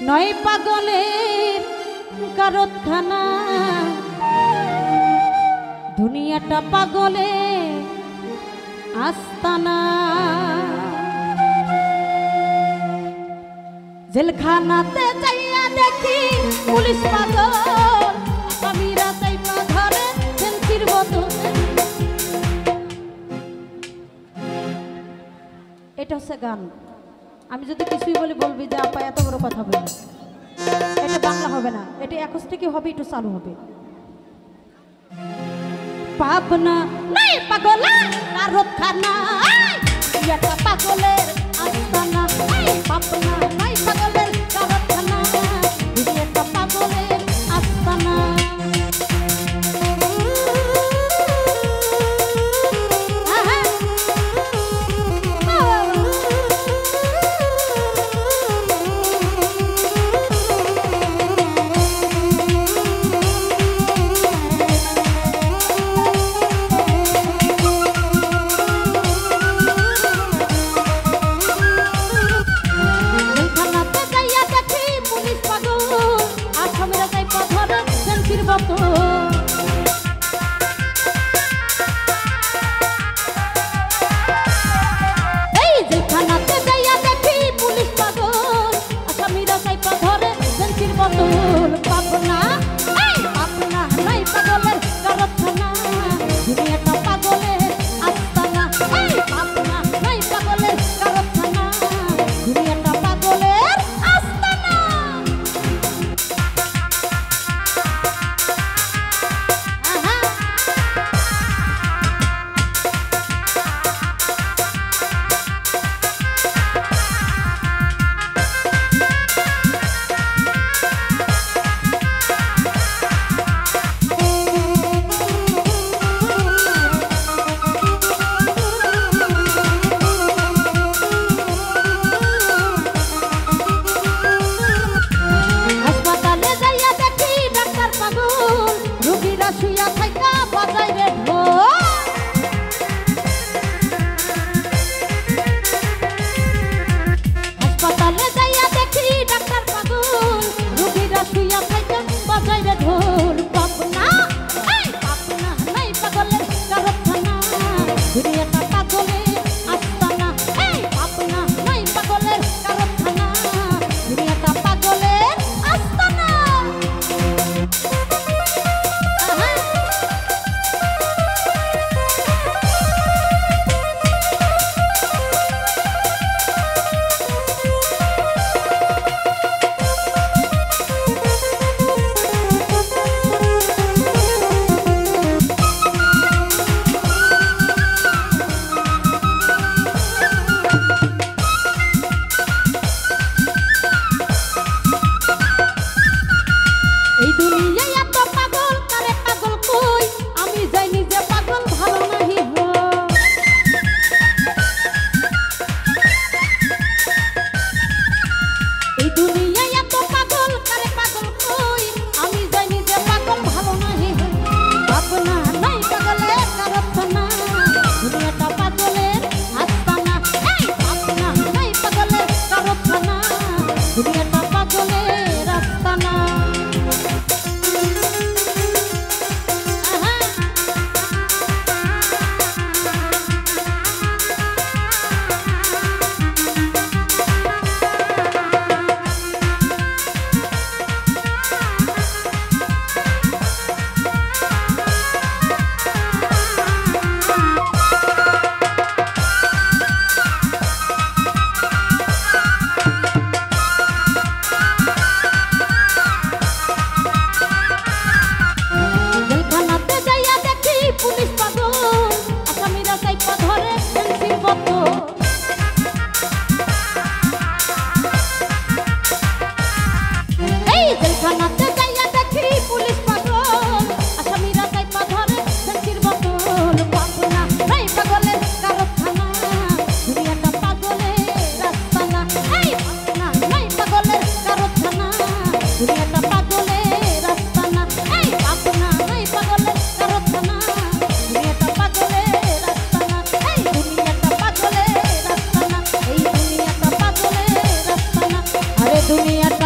নয় পাগলের কারখানা, দুনিয়াটা পাগলের আস্তানা। জেলখানাতে যাইয়া দেখি পুলিশ পাগল, আসামিরা চাইপা ধরে সেন্সির বোতল। এটা হচ্ছে গান। আমি যদি কিছুই বলি বলবি যে আপা এত বড় কথা বলি। এটা বাংলা হবে না, এটা অ্যাকোস্টিকই হবে, একটু চালু হবে। পাবনা নাই পাগলের কারখানা, এটা পাগলের আস্তানা। পাবনা নাই পাগলের কারখানা, এটা পাগলের আস্তানা।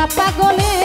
পাগলের